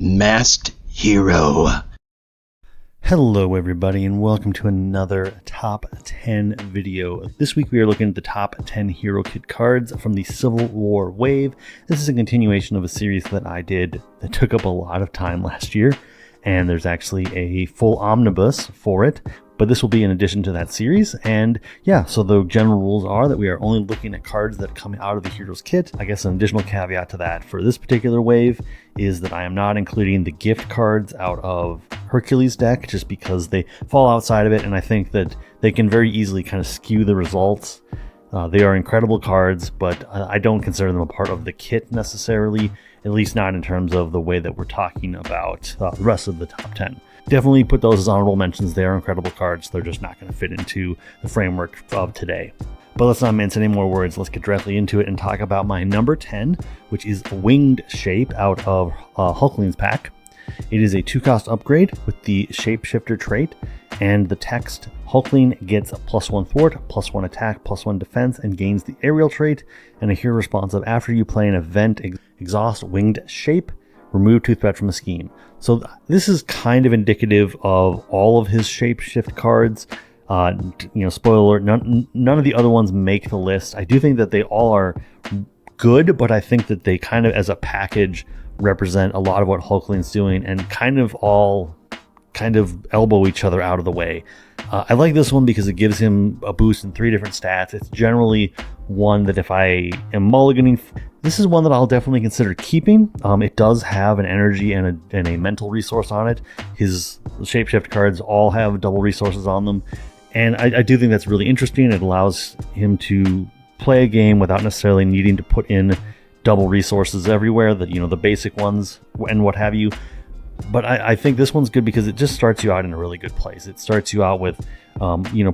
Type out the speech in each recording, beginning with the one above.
Masked Hero. Hello everybody and welcome to another top 10 video. This week we are looking at the top 10 hero kit cards from the Civil War wave. This is a continuation of a series that I did that took up a lot of time last year, and there's actually a full omnibus for it, but this will be in addition to that series. And yeah, so the general rules are that we are only looking at cards that come out of the hero's kit. I guess an additional caveat to that for this particular wave is that I am not including the gift cards out of Hercules deck just because they fall outside of it, and I think that they can very easily kind of skew the results. They are incredible cards, but I don't consider them a part of the kit necessarily, at least not in terms of the way that we're talking about the rest of the top 10. Definitely put those as honorable mentions. They are incredible cards. They're just not going to fit into the framework of today. But let's not mince any more words. Let's get directly into it and talk about my number 10, which is Winged Shape out of Hulkling's pack. It is a 2-cost upgrade with the Shapeshifter trait and the text: Hulkling gets a +1 thwart, +1 attack, +1 defense, and gains the aerial trait, and a hero responsive after you play an event exhaust Winged Shape, remove 2 threat from a scheme. So this is kind of indicative of all of his shapeshift cards. Spoiler alert, none of the other ones make the list. I do think that they all are good, but I think that they kind of as a package represent a lot of what Hulkling's doing and kind of elbow each other out of the way. I like this one because it gives him a boost in 3 different stats. It's generally one that if I am mulliganing, this is one that I'll definitely consider keeping. It does have an energy and a mental resource on it. His shapeshift cards all have double resources on them, and I do think that's really interesting. It allows him to play a game without necessarily needing to put in double resources everywhere, the basic ones and what have you. But I think this one's good because it just starts you out in a really good place. It starts you out with,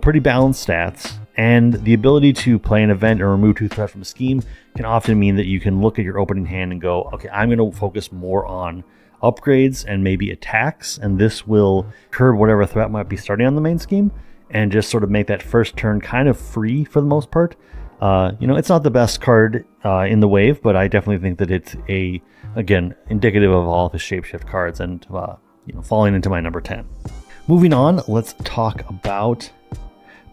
pretty balanced stats, and the ability to play an event or remove 2 threat from a scheme can often mean that you can look at your opening hand and go, okay, I'm going to focus more on upgrades and maybe attacks, and this will curb whatever threat might be starting on the main scheme and just sort of make that first turn kind of free for the most part. It's not the best card in the wave, but I definitely think that it's again, indicative of all of his shapeshift cards and, falling into my number 10. Moving on, let's talk about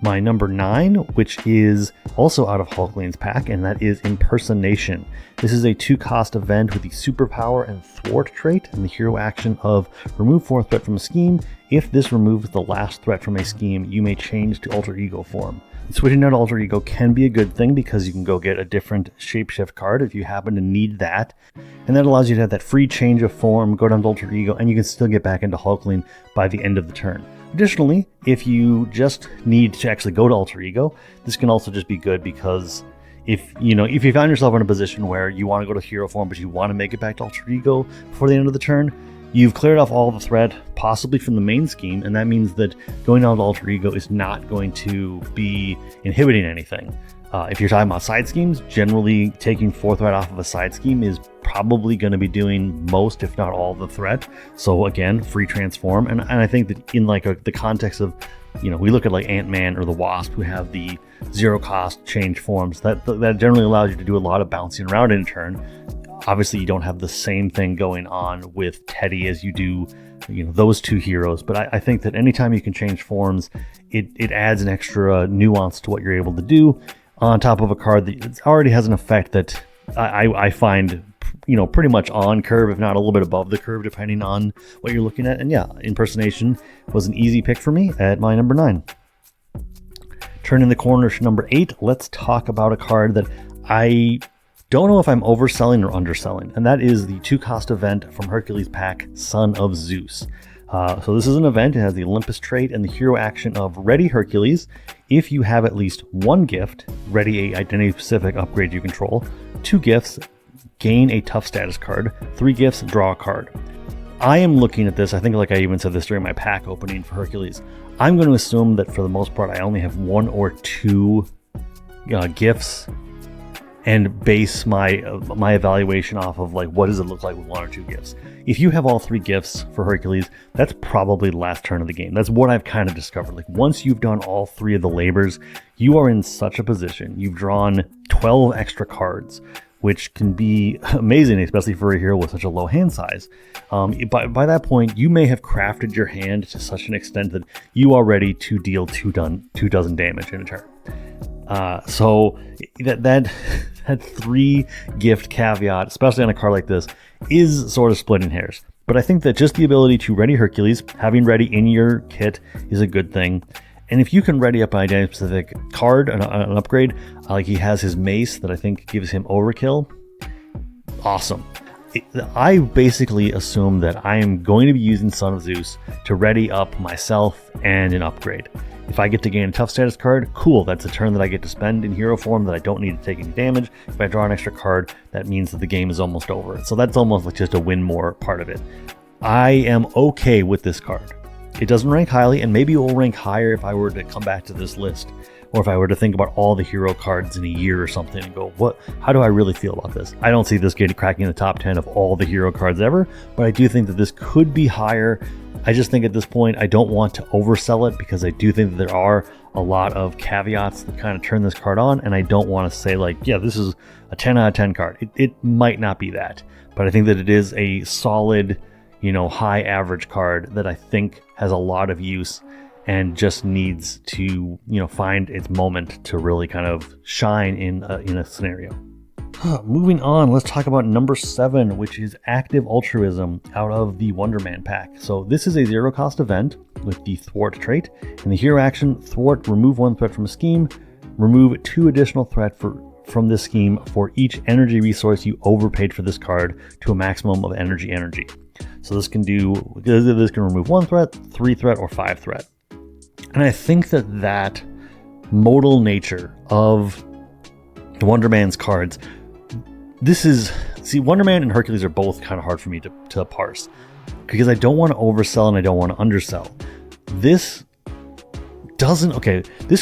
my number 9, which is also out of Hulkling's pack, and that is Impersonation. This is a 2-cost event with the superpower and thwart trait and the hero action of remove 4 threat from a scheme. If this removes the last threat from a scheme, you may change to alter ego form. Switching out alter ego can be a good thing because you can go get a different shapeshift card if you happen to need that, and that allows you to have that free change of form, go down to alter ego, and you can still get back into Hulkling by the end of the turn. Additionally, if you just need to actually go to alter ego, this can also just be good because if you find yourself in a position where you want to go to hero form but you want to make it back to alter ego before the end of the turn, you've cleared off all the threat, possibly from the main scheme, and that means that going down to alter ego is not going to be inhibiting anything. If you're talking about side schemes, generally taking 4 threat off of a side scheme is probably going to be doing most, if not all, the threat. So again, free transform, and I think that in the context of, we look at like Ant-Man or the Wasp, who have the 0-cost change forms, that generally allows you to do a lot of bouncing around in a turn. Obviously, you don't have the same thing going on with Teddy as you do, those 2 heroes. But I think that anytime you can change forms, it adds an extra nuance to what you're able to do on top of a card that already has an effect that I find, pretty much on curve, if not a little bit above the curve, depending on what you're looking at. And yeah, Impersonation was an easy pick for me at my number 9. Turning the corner to number 8, let's talk about a card that I don't know if I'm overselling or underselling, and that is the 2-cost event from Hercules pack, Son of Zeus. So this is an event. It has the Olympus trait and the hero action of Ready Hercules. If you have at least 1 gift, ready a identity-specific upgrade you control. 2 gifts, gain a tough status card. 3 gifts, draw a card. I am looking at this, I think I even said this during my pack opening for Hercules. I'm going to assume that for the most part I only have 1 or 2 gifts, and base my evaluation off of what does it look like with 1 or 2 gifts. If you have all 3 gifts for Hercules, that's probably the last turn of the game. That's what I've kind of discovered. Once you've done all 3 of the labors, you are in such a position. You've drawn 12 extra cards which can be amazing, especially for a hero with such a low hand size. By that point, you may have crafted your hand to such an extent that you are ready to deal 2 dozen damage in a turn. So that 3 gift caveat, especially on a card like this, is sort of splitting hairs. But I think that just the ability to ready Hercules, having ready in your kit, is a good thing. And if you can ready up an identity-specific card, an upgrade, like he has his mace that I think gives him overkill, awesome. I basically assume that I am going to be using Son of Zeus to ready up myself and an upgrade. If I get to gain a tough status card, cool, that's a turn that I get to spend in hero form that I don't need to take any damage. If I draw an extra card, that means that the game is almost over. So that's almost like just a win more part of it. I am okay with this card. It doesn't rank highly, and maybe it will rank higher if I were to come back to this list, or if I were to think about all the hero cards in a year or something and go, how do I really feel about this? I don't see this cracking the top 10 of all the hero cards ever, but I do think that this could be higher. I just think at this point, I don't want to oversell it because I do think that there are a lot of caveats that kind of turn this card on, and I don't want to say like, yeah, this is a 10 out of 10 card. It might not be that, but I think that it is a solid, high average card that I think has a lot of use and just needs to, find its moment to really kind of shine in a scenario. Moving on, let's talk about number 7, which is Active Altruism out of the Wonder Man pack. So this is a 0-cost event with the Thwart trait. In the hero action, Thwart, remove 1 threat from a scheme, remove 2 additional threat from this scheme for each energy resource you overpaid for this card to a maximum of energy. So this can remove 1 threat, 3 threat, or 5 threat. And I think that modal nature of Wonder Man's cards, Wonder Man and Hercules are both kind of hard for me to parse because I don't want to oversell and I don't want to undersell. This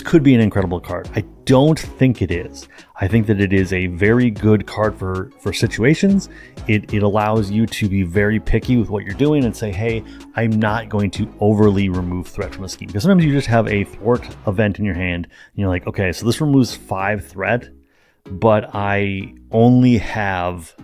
could be an incredible card. I don't think it is. I think that it is a very good card for situations. It allows you to be very picky with what you're doing and say, hey, I'm not going to overly remove threat from a scheme. Because sometimes you just have a Thwart event in your hand and you're like, okay, so this removes 5 threat, but I only have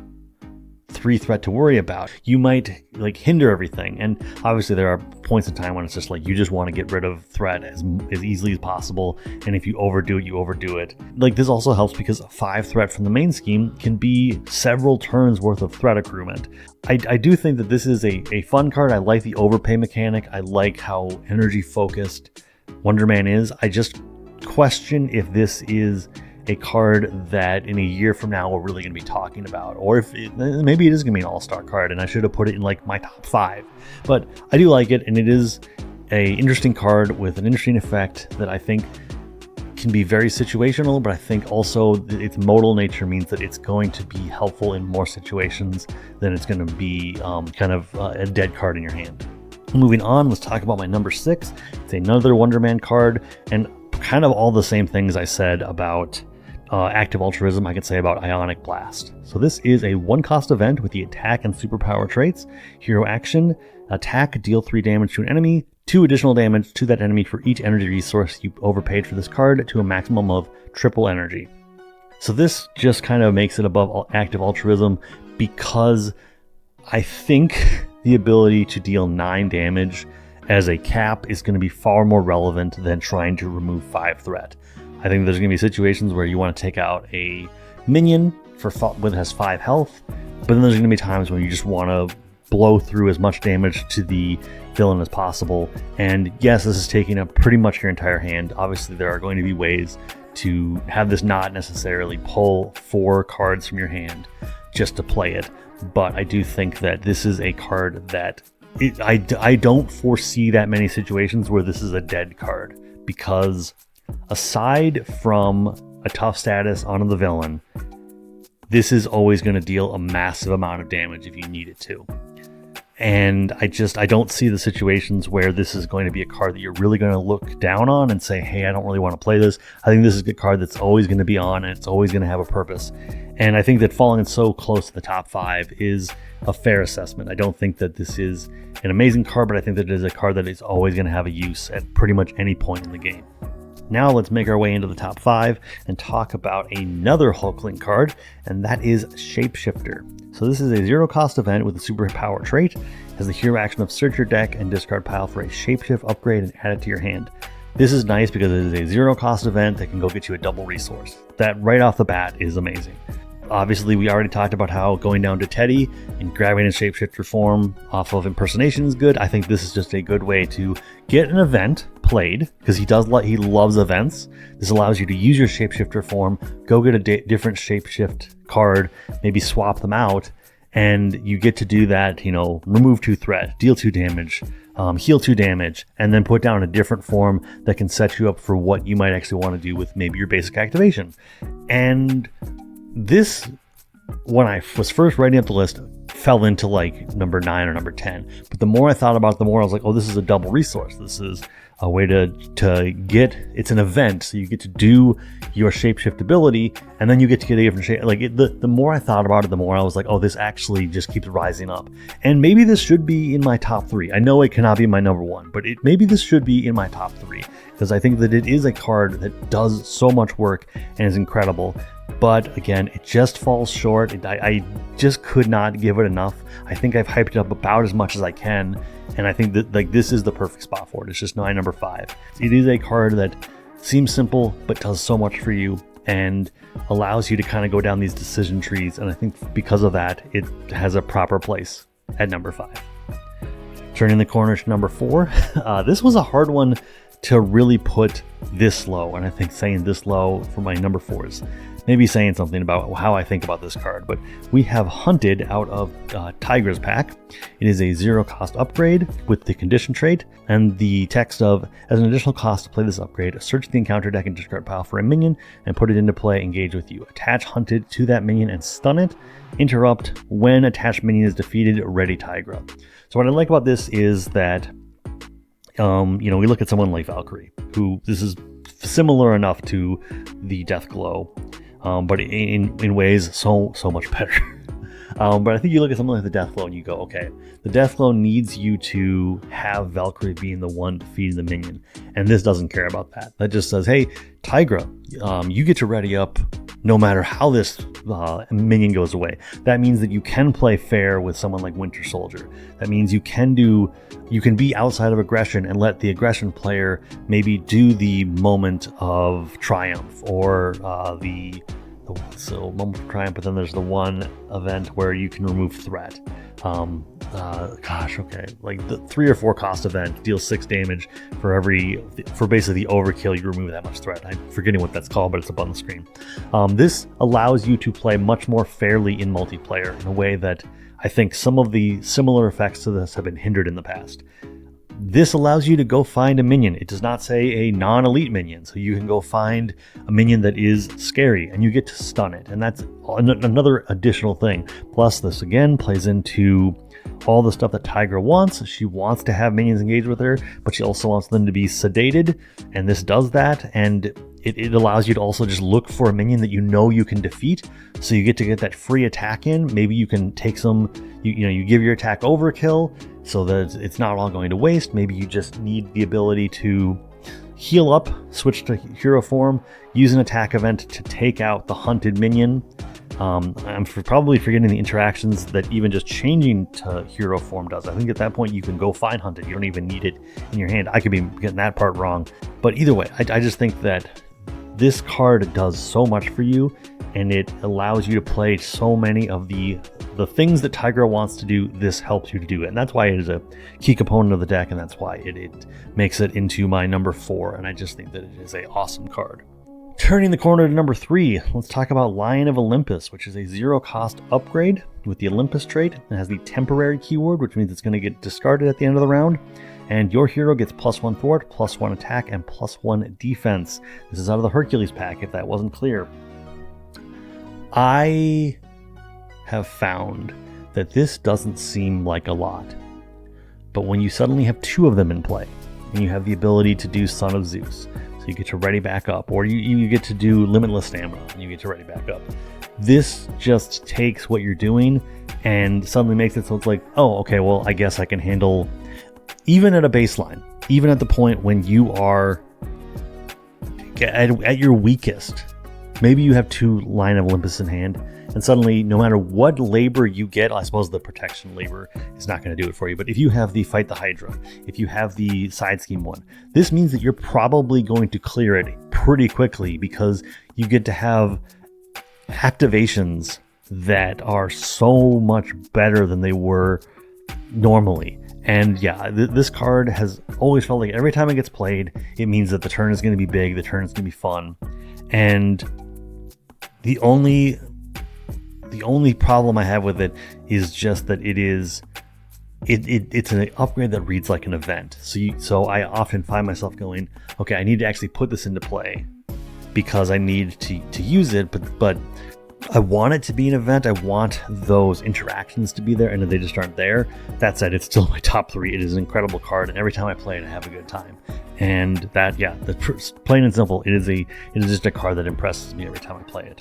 3 threat to worry about. You might hinder everything, and obviously there are points in time when it's just like you just want to get rid of threat as easily as possible, and if you overdo it, you overdo it. This also helps because 5 threat from the main scheme can be several turns worth of threat accruement. I do think that this is a fun card. I like the overpay mechanic. I like how energy focused Wonder Man is. I just question if this is a card that in a year from now we're really going to be talking about, or if maybe it is going to be an all-star card and I should have put it in my top 5. But I do like it, and it is a interesting card with an interesting effect that I think can be very situational, but I think also its modal nature means that it's going to be helpful in more situations than it's going to be a dead card in your hand. Moving on, let's talk about my number 6. It's another Wonder Man card, and kind of all the same things I said about Active Altruism I could say about Ionic Blast. So this is a 1-cost event with the attack and superpower traits. Hero action, attack, deal 3 damage to an enemy, 2 additional damage to that enemy for each energy resource you overpaid for this card to a maximum of triple energy. So this just kind of makes it above Active Altruism because I think the ability to deal 9 damage as a cap is going to be far more relevant than trying to remove 5 threat. I think there's going to be situations where you want to take out a minion that has 5 health, but then there's going to be times when you just want to blow through as much damage to the villain as possible. And yes, this is taking up pretty much your entire hand. Obviously, there are going to be ways to have this not necessarily pull 4 cards from your hand just to play it, but I do think that this is a card that I don't foresee that many situations where this is a dead card, because aside from a tough status onto the villain, this is always going to deal a massive amount of damage if you need it to. And I don't see the situations where this is going to be a card that you're really going to look down on and say, hey, I don't really want to play this. I think this is a card that's always going to be on, and it's always going to have a purpose. And I think that falling so close to the top 5 is a fair assessment. I don't think that this is an amazing card, but I think that it is a card that is always going to have a use at pretty much any point in the game. Now let's make our way into the top 5 and talk about another Hulkling card, and that is Shapeshifter. So this is a 0-cost event with a superpower trait. It has the hero action of search your deck and discard pile for a shapeshift upgrade and add it to your hand. This is nice because it is a 0-cost event that can go get you a double resource. That right off the bat is amazing. Obviously, we already talked about how going down to Teddy and grabbing a shapeshifter form off of impersonation is good. I think this is just a good way to get an event played, because he loves events. This allows you to use your shapeshifter form, go get a different shapeshift card, maybe swap them out, and you get to do that, remove 2 threat, deal 2 damage, heal 2 damage, and then put down a different form that can set you up for what you might actually want to do with maybe your basic activation. And this, when I was first writing up the list, fell into like number 9 or number 10. But the more I thought about it, the more I was like, oh, this is a double resource. This is a way to get, it's an event. So you get to do your shapeshift ability, and then you get to get a different shape. Like the more I thought about it, the more I was like, oh, this actually just keeps rising up. And maybe this should be in my top 3. I know it cannot be my number 1, but maybe this should be in my top 3, because I think that it is a card that does so much work and is incredible. But again, it just falls short. I just could not give it enough. I think I've hyped it up about as much as I can, and I think that this is the perfect spot for it. It's just my number 5. It is a card that seems simple but does so much for you and allows you to kind of go down these decision trees, and I think because of that, it has a proper place at number 5. Turning the corner to number 4, this was a hard one to really put this low, and I think saying this low for my number 4 is maybe saying something about how I think about this card. But we have Hunted out of Tigra's pack. It is a 0-cost upgrade with the condition trait, and the text of, as an additional cost to play this upgrade, search the encounter deck and discard pile for a minion and put it into play, engage with you. Attach Hunted to that minion and stun it. Interrupt when attached minion is defeated, ready Tigra. So what I like about this is that we look at someone like Valkyrie, who this is similar enough to the Deathglow, but in ways so much better. But I think you look at something like the Deathglow and you go, okay, the Deathglow needs you to have Valkyrie being the one defeating the minion, and this doesn't care about that. That just says, hey, Tigra, you get to ready up no matter how this minion goes away. That means that you can play fair with someone like Winter Soldier. That means you can be outside of aggression and let the aggression player maybe do the moment of triumph, or moment of triumph, but then there's the one event where you can remove threat. Like the 3 or 4 cost event deals 6 damage for basically the overkill. You remove that much threat. I'm forgetting what that's called, but it's up on the screen. This allows you to play much more fairly in multiplayer in a way that I think some of the similar effects to this have been hindered in the past. This allows you to go find a minion. It does not say a non-elite minion, so you can go find a minion that is scary and you get to stun it, and that's another additional thing. Plus, this again plays into all the stuff that Tigra wants. She wants to have minions engage with her, but she also wants them to be sedated, and this does that, and it allows you to also just look for a minion that you can defeat, so you get that free attack in. Maybe you can take some, you give your attack overkill so that it's not all going to waste. Maybe you just need the ability to heal up, switch to hero form, use an attack event to take out the hunted minion. I'm probably forgetting the interactions that even just changing to hero form does. I think at that point you can go find Hunted. You don't even need it in your hand. I could be getting that part wrong. But either way, I just think that this card does so much for you, and it allows you to play so many of the things that Tigra wants to do. This helps you to do it, and that's why it is a key component of the deck, and that's why it makes it into my number 4, and I just think that it is an awesome card. Turning the corner to number 3, let's talk about Lion of Olympus, which is a 0-cost upgrade with the Olympus trait. It has the temporary keyword, which means it's going to get discarded at the end of the round. And your hero gets +1 thwart, +1 attack, and +1 defense. This is out of the Hercules pack, if that wasn't clear. I have found that this doesn't seem like a lot. But when you suddenly have 2 of them in play, and you have the ability to do Son of Zeus, so you get to ready back up, or you get to do Limitless Stamina, and you get to ready back up. This just takes what you're doing and suddenly makes it so it's like, oh, okay, well, I guess I can handle, even at a baseline, even at the point when you are at your weakest, maybe you have 2 Line of Olympus in hand, and suddenly, no matter what labor you get, I suppose the protection labor is not going to do it for you. But if you have the Fight the Hydra, if you have the Side Scheme one, this means that you're probably going to clear it pretty quickly because you get to have activations that are so much better than they were normally. And yeah, this card has always felt like every time it gets played, it means that the turn is going to be big, the turn is going to be fun. And the only problem I have with it is just that it's an upgrade that reads like an event. So I often find myself going, okay, I need to actually put this into play because I need to use it, but I want it to be an event. I want those interactions to be there, and if they just aren't there. That said, it's still my top 3. It is an incredible card, and every time I play it, I have a good time. And that, yeah, plain and simple, it is just a card that impresses me every time I play it.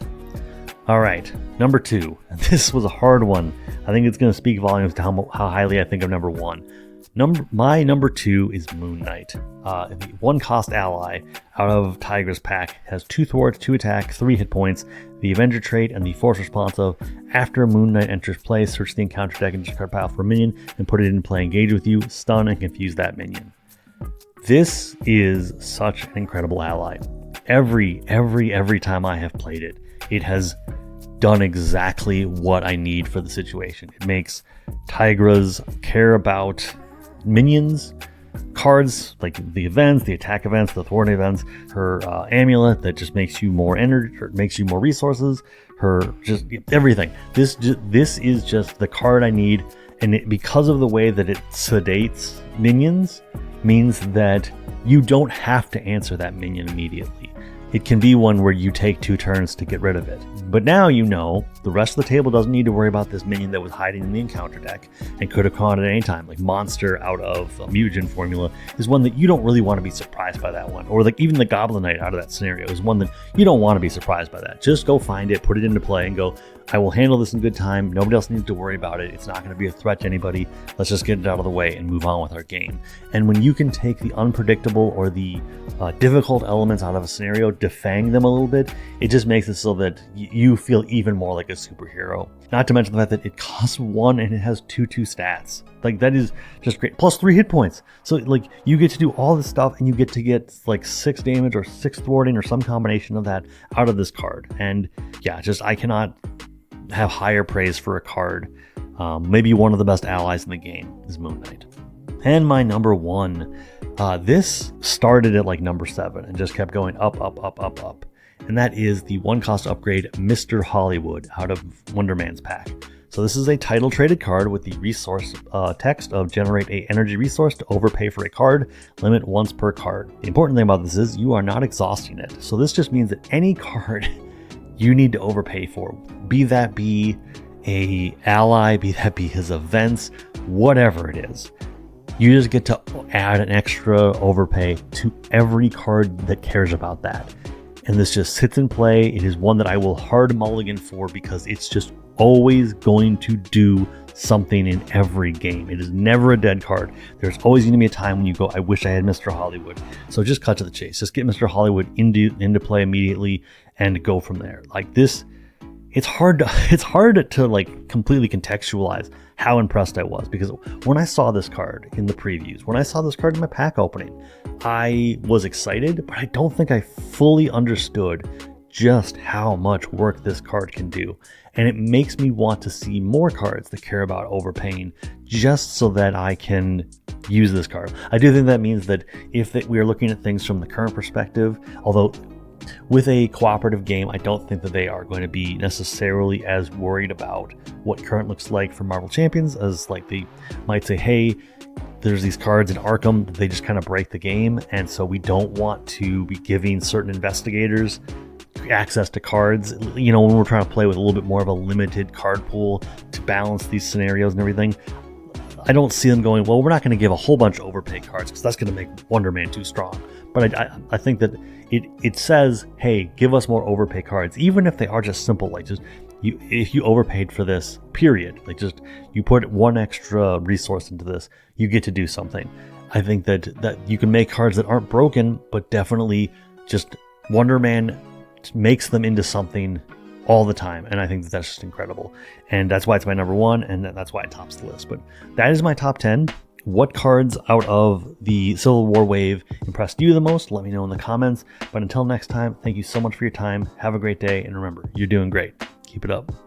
All right, number 2. This was a hard one. I think it's going to speak volumes to how highly I think of number 1. My number 2 is Moon Knight. The 1-cost ally out of Tigra's pack has 2 thwarts, 2 attack, 3 hit points, the Avenger trait, and the force responsive. After Moon Knight enters play, search the encounter deck and discard pile for a minion and put it in play, engage with you, stun and confuse that minion. This is such an incredible ally. Every time I have played it, it has done exactly what I need for the situation. It makes Tigra's care about minions, cards like the events, the attack events, the thwart events, her amulet that just makes you more energy, or makes you more resources, her just everything. This is just the card I need, and because of the way that it sedates minions, means that you don't have to answer that minion immediately. It can be one where you take 2 turns to get rid of it. But now you know the rest of the table doesn't need to worry about this minion that was hiding in the encounter deck and could have caught it at any time. Like Monster out of a Mutagen formula is one that you don't really want to be surprised by that one. Or like even the Goblin Knight out of that scenario is one that you don't want to be surprised by that. Just go find it, put it into play, and go, I will handle this in good time. Nobody else needs to worry about it. It's not going to be a threat to anybody. Let's just get it out of the way and move on with our game. And when you can take the unpredictable or the difficult elements out of a scenario, defang them a little bit, it just makes it so that you feel even more like a superhero. Not to mention the fact that it costs 1 and it has 2/2 stats. Like, that is just great. Plus 3 hit points. So like you get to do all this stuff and you get to get like 6 damage or 6 thwarting or some combination of that out of this card. And yeah, just I cannot have higher praise for a card. Maybe one of the best allies in the game is Moon Knight. And my number 1, this started at like number 7 and just kept going up. And that is the 1-cost upgrade Mr. Hollywood out of Wonder Man's pack. So this is a title traded card with the resource text of generate a energy resource to overpay for a card, limit once per card. The important thing about this is you are not exhausting it. So this just means that any card you need to overpay for, be that be a ally, be that be his events, whatever it is, you just get to add an extra overpay to every card that cares about that. And this just sits in play. It is one that I will hard mulligan for because it's just always going to do something in every game. It is never a dead card. There's always going to be a time when you go, I wish I had Mr. Hollywood. So just cut to the chase. Just get Mr. Hollywood into play immediately and go from there. Like this, it's hard to like completely contextualize how impressed I was, because when I saw this card in the previews, when I saw this card in my pack opening, I was excited, but I don't think I fully understood just how much work this card can do. And it makes me want to see more cards that care about overpaying just so that I can use this card. I do think that means that if we are looking at things from the current perspective, although with a cooperative game, I don't think that they are going to be necessarily as worried about what current looks like for Marvel Champions as like they might say, hey, there's these cards in Arkham, they just kind of break the game, and so we don't want to be giving certain investigators access to cards, you know, when we're trying to play with a little bit more of a limited card pool to balance these scenarios and everything. I don't see them going, well, we're not going to give a whole bunch of overpay cards because that's going to make Wonder Man too strong. But I think that it says, hey, give us more overpay cards, even if they are just simple, like just if you overpaid for this, period, like just you put one extra resource into this, you get to do something. I think that you can make cards that aren't broken, but definitely just Wonder Man makes them into something all the time, and I think that that's just incredible. And that's why it's my number one, and that's why it tops the list. But that is my top 10. What cards out of the Civil War wave impressed you the most? Let me know in the comments. But until next time, thank you so much for your time. Have a great day, and remember, you're doing great. Keep it up.